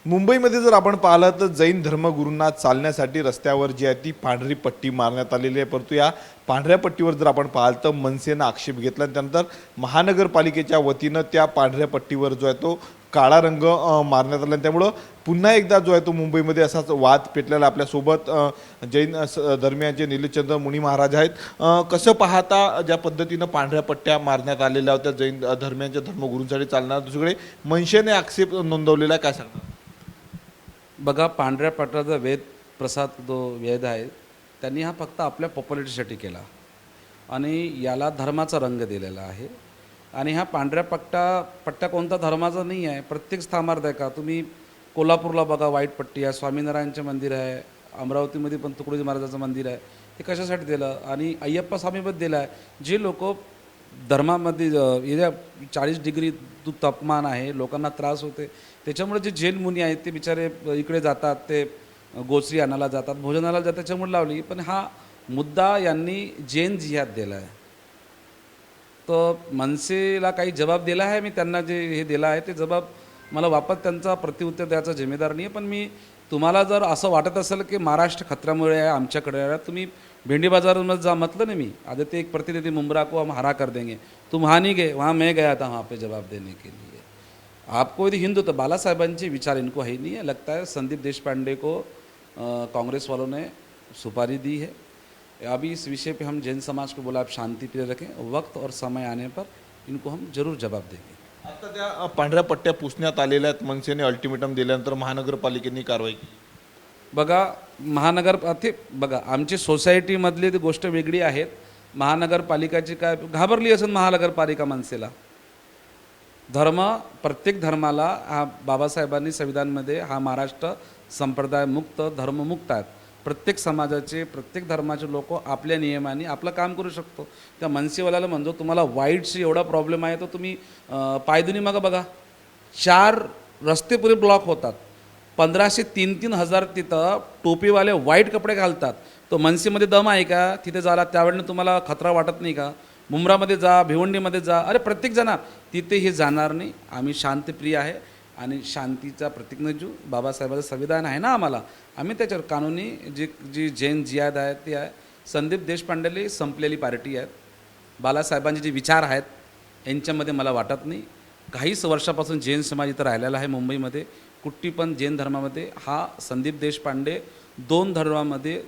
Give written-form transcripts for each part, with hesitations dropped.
मुंबईमध्ये जर आपण पाहिलं तर जैन धर्मगुरूंना चालण्यासाठी रस्त्यावर जी आहे ती पांढरी पट्टी मारण्यात आलेली आहे। परंतु या पांढऱ्या पट्टीवर जर आपण पाहिलं तर मनसेनं आक्षेप घेतला। त्यानंतर महानगरपालिकेच्या वतीनं त्या पांढऱ्या पट्टीवर जो आहे तो काळा रंग मारण्यात आला। त्यामुळे पुन्हा एकदा जो आहे तो मुंबईमध्ये असाच वाद पेटलेला। आपल्यासोबत जैन धर्मियांचे निलेशचंद्र मुनी महाराज आहेत। कसं पाहता ज्या पद्धतीनं पांढऱ्या पट्ट्या मारण्यात आलेल्या होत्या जैन धर्मियांच्या धर्मगुरूंसाठी चालणार, दुसरीकडे मनसेने आक्षेप नोंदवलेला आहे, काय सांगणार? बघा, पांढऱ्या पट्ट्याचा वेद प्रसाद जो वेद आहे त्यांनी हा फक्त आपल्या पॉप्युलरिटीसाठी केला आणि याला धर्माचा रंग दिलेला आहे। आणि हा पांढऱ्या पट्ट्या कोणता धर्माचा नाही आहे, प्रत्येक स्थानार्थ आहे का। तुम्ही कोल्हापूरला बघा, व्हाईट पट्टी आहे, स्वामीनारायणचे मंदिर आहे, अमरावतीमध्ये पण तुकडोजी महाराजाचं मंदिर आहे। ते कशासाठी दिलं? आणि अय्यप्पा स्वामीबद्दल दिलं आहे। जे लोक धर्मामध्ये 40 डिग्री तापमान आहे, लोकांना त्रास होते, त्याच्यामुळे जे जैन मुनी आहेत ते बिचारे इकडे जातात, ते गोचरी आणायला जातात, भोजनाला जातात, त्याच्यामुळे लावली। पण हा मुद्दा यांनी जैन जिहाद दिला आहे। तर मनसेला काही जबाब दिला आहे, मी त्यांना जे हे दिला आहे ते जबाब मला वापस त्यांचा प्रत्युत्तर द्यायचा जिम्मेदार नाही आहे। पण मी तुम्हाला जर असं वाटत असेल की महाराष्ट्र खतऱ्यामुळे आहे, आमच्याकडे आहे, तुम्ही भेंडी बाजारमध्ये जा, म्हटलं नाही मी आदित्य एक प्रतिनिधि मुंब्रा को हम हरा कर देंगे, तुम वहाँ नहीं गए, वहाँ मैं गया था वहाँ पे जवाब देने के लिए। आपको यदि हिंदू तो बाला साहेबांचे विचार इनको है ही नहीं है। लगता है संदीप देशपांडे को कांग्रेस वालों ने सुपारी दी है। अभी इस विषय पे हम जैन समाज को बोला आप शांति प्रिय रखें, वक्त और समय आने पर इनको हम जरूर जवाब देंगे। आता त्या पांढऱ्या पट्ट्या पुसण्यात आलेल्या आहेत, मनसेने अल्टिमेटम दिल्यानंतर महानगरपालिकेने कारवाई केली। बघा, बघा आमची सोसायटीमधली ती गोष्ट वेगळी आहेत। महानगरपालिकाची काय घाबरली असेल महानगरपालिका मनसेला? प्रत्येक धर्माला हा बाबासाहेबांनी संविधानमध्ये हा महाराष्ट्र संप्रदाय मुक्त धर्ममुक्त आहेत। प्रत्येक समाजाचे प्रत्येक धर्माचे लोक आपल्या नियमाने आपलं काम करू शकतो। त्या मनसेवाल्याला म्हणतो तुम्हाला वाईटशी एवढा प्रॉब्लेम आहे तर तुम्ही पायदुनी मग बघा, 4 रस्ते पुरे ब्लॉक होतात, 1503 हजार तिथं टोपीवाले वाईट कपडे घालतात। तो मनसेमध्ये दम आहे का तिथे जायला? त्यावेळेला तुम्हाला खतरा वाटत नाही का? मुंब्रामध्ये जा, भिवंडीमध्ये जा, अरे प्रत्येक जण तिथे हे जाणार नाही। आम्ही शांतप्रिय आहे आणि शांतीचा प्रतिज्ञाजू बाबासाहेबांचं संविधान आहे ना आम्हाला, आम्ही त्याच्यावर कानूनी जी जैन जिहाद आहे ती आहे। संदीप देशपांडेली संपलेली पार्टी आहेत। बालासाहेबांचे जे विचार आहेत यांच्यामध्ये मला वाटत नाही। काहीच वर्षापासून जैन समाज इथं राहिलेला आहे मुंबईमध्ये, कुठली पण जैन धर्मामध्ये हा संदीप देशपांडे 2 धर्मामध्ये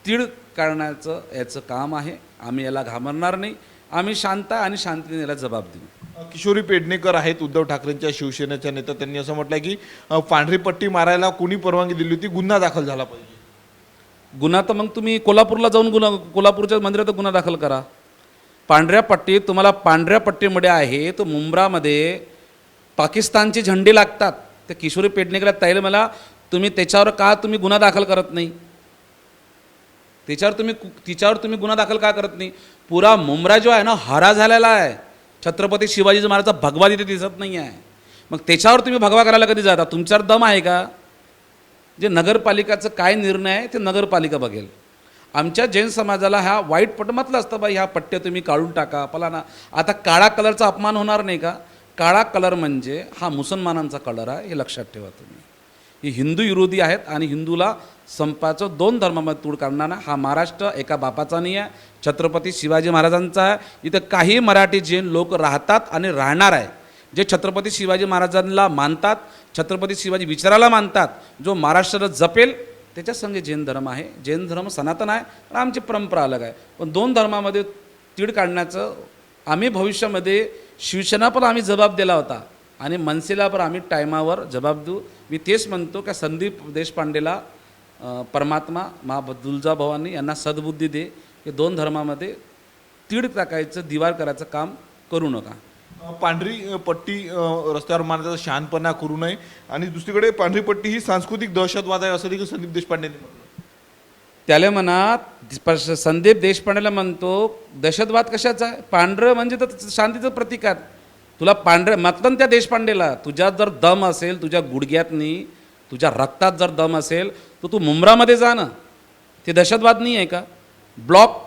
तीळ काढण्याचं याचं काम आहे। आम्ही याला घाबरणार नाही, आम्ही शांत आणि शांतीने याला जबाब देऊ। किशोरी पेडणेकर आहेत उद्धव ठाकरेंच्या शिवसेनेच्या नेत्या, त्यांनी असं म्हटलं की पांढरी पट्टी मारायला कोणी परवानगी दिली होती, गुन्हा दाखल झाला पाहिजे। गुन्हा तर मग तुम्ही कोल्हापूरला जाऊन कोल्हापूरच्या मंदिरात गुन्हा दाखल करा। पांढऱ्या पट्टी तुम्हाला पांढऱ्या पट्टीमध्ये आहे तर मुंब्रामध्ये पाकिस्तानचे झेंडे लागतात। ते किशोरी पेडणेकर ताईला मला तुम्ही त्याच्यावर का तुम्ही गुन्हा दाखल करत नाही? तिच्यावर तुम्ही गुन्हा दाखल का करत नाही? पुरा मुंब्रा जो आहे ना हरा झालेला आहे। छत्रपती शिवाजी महाराजचा भगवा तिथे दिसत नाही आहे, मग त्याच्यावर तुम्ही भगवा करायला कधी जाता? तुमच्यावर दम आहे का? जे नगरपालिकाचं काय निर्णय आहे ते नगरपालिका बघेल। आमच्या जैन समाजाला ह्या वाईट पट्ट म्हटलं असतं बाई ह्या पट्ट्या तुम्ही काढून टाका फलाना। आता काळा कलरचा अपमान होणार नाही का? काळा कलर म्हणजे हा मुसलमानांचा कलर आहे, हे लक्षात ठेवा तुम्ही। ही हिंदू विरोधी आहेत आणि हिंदूला संपाचं 2 धर्मामध्ये तूड काढणारा हा महाराष्ट्र एका बापाचा नाही आहे, छत्रपती शिवाजी महाराजांचा आहे। इथं काही मराठी जैन लोक राहतात आणि राहणार आहे, जे छत्रपती शिवाजी महाराजांना मानतात, छत्रपती शिवाजी विचाराला मानतात, जो महाराष्ट्राला जपेल त्याच्या संगे जैन धर्म आहे। जैन धर्म सनातन आहे आणि आमची परंपरा अलग आहे। पण 2 धर्मामध्ये तीड काढण्याचं आम्ही भविष्यामध्ये शिवसेना पण आम्ही जबाब दिला होता आणि मनसेला पण आम्ही टायमावर जबाब देऊ। मी तेच म्हणतो की संदीप देशपांडेला परमात्मा मा दुलजाभवानी यांना सद्बुद्धी दे की 2 धर्मामध्ये तीड टाकायचं दिवार करायचं काम करू नका। पांढरी पट्टी रस्त्यावर मारण्याचा शहाणपणा करू नये आणि दुसरीकडे पांढरी पट्टी ही सांस्कृतिक दहशतवाद आहे असं देखील संदीप देशपांडेंनी म्हटलं। त्याला म्हणा संदीप देशपांडेला म्हणतो दहशतवाद कशाचा आहे? पांढरं म्हणजे तर शांतीचं प्रतीक आहे। तुला पांढरं मतलब त्या देशपांडेला तुझ्यात जर दम असेल, तुझ्या गुडघ्यातनी तुझ्या रक्तात जर दम असेल तर तू मुंब्रामध्ये जा ना। ते दहशतवाद नाही आहे का?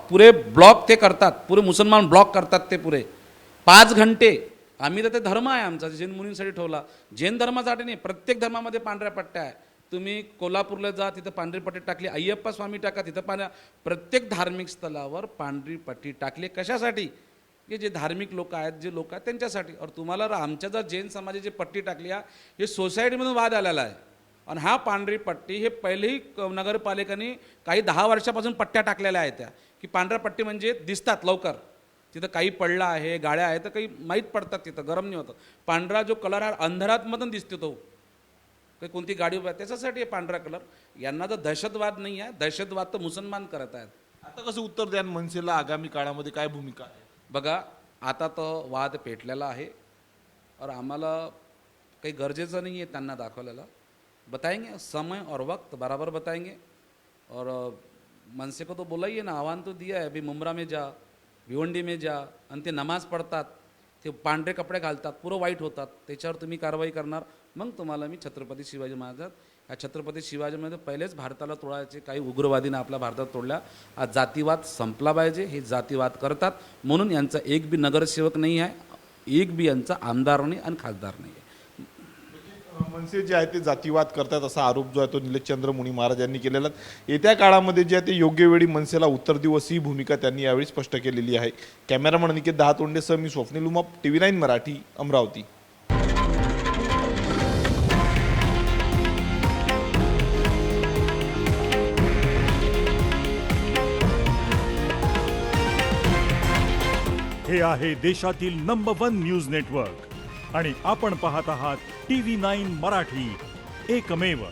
पुरे ब्लॉक ते करतात, पुरे मुसलमान ब्लॉक करतात ते पुरे 5 घंटे आम्ही तर ते धर्म आहे आमचा जैन मुनींसाठी ठेवला. जैन धर्मासाठी नाही, प्रत्येक धर्मामध्ये पांढऱ्या पट्ट्या आहे. तुम्ही कोल्हापूरला जा, तिथं पांढरी पट्टी टाकली. अय्यप्पा स्वामी टाका, तिथं प्रत्येक धार्मिक स्थळावर पांढरी पट्टी टाकली. कशासाठी? की जे धार्मिक लोक आहेत, जे लोक आहेत त्यांच्यासाठी. और तुम्हाला आमच्या जर जैन समाजाची पट्टी टाकली आहे, हे सोसायटीमधून वाद आलेला आहे. आणि हा पांढरी पट्टी हे पहिलेही नगरपालिकांनी काही 10 वर्षापासून पट्ट्या टाकलेल्या आहेत त्या, की पांढऱ्या पट्टी म्हणजे दिसतात लवकर. तिथं काही पडला आहे, गाड्या आहेत तर काही माहीत पडतात, तिथं गरम नाही होतं. पांढरा जो कलर आहे अंधारातमधून दिसतो तो, काही कोणती गाडी उभा आहे त्याच्यासाठी आहे पांढरा कलर. यांना जर दहशतवाद नाही आहे, दहशतवाद तर मुसलमान करत आहेत. आता कसं उत्तर द्याल मनसेला आगामी काळामध्ये काय भूमिका आहे? बघा आता तो वाद पेटलेला आहे और आम्हाला काही गरजेचं नाही आहे त्यांना दाखवलेला. बताएंगे समय और वक्त बराबर बताएंगे. और मनसे को तो बोला ही है ना, आह्वान तो दिया है, अभी मुंब्रा में जा, भिवंडी में जा, आणि ते नमाज पडतात, ते पांढरे कपडे घालतात, पुरं वाईट होतात, त्याच्यावर तुम्ही कारवाई करणार. मग तुम्हाला मी छत्रपती शिवाजी महाराज, ह्या छत्रपती शिवाजीमध्ये पहिलेच भारताला तोडायचे काही उग्रवादीनं आपल्या भारतात तोडल्या. हा जातीवाद संपला पाहिजे. हे जातीवाद करतात म्हणून यांचा एक बी नगरसेवक नाही आहे, एक बी यांचा आमदार नाही आणि खासदार नाही आहे. मनसे जे आहे ते जातीवाद करतात असा आरोप जो आहे तो निलेशचंद्र मुनी महाराज यांनी केलेला. येत्या काळामध्ये जे आहे ते योग्य वेळी मनसेला उत्तर देऊ अशी भूमिका त्यांनी यावेळी स्पष्ट केलेली आहे. कॅमेरामन अनिकेत दहातोंडेसह मी स्वप्नील उमाप, TV9 मराठी, अमरावती. हे आहे देशातील नंबर 1 न्यूज नेटवर्क आणि आपण पाहत आहात TV9 मराठी, एकमेव.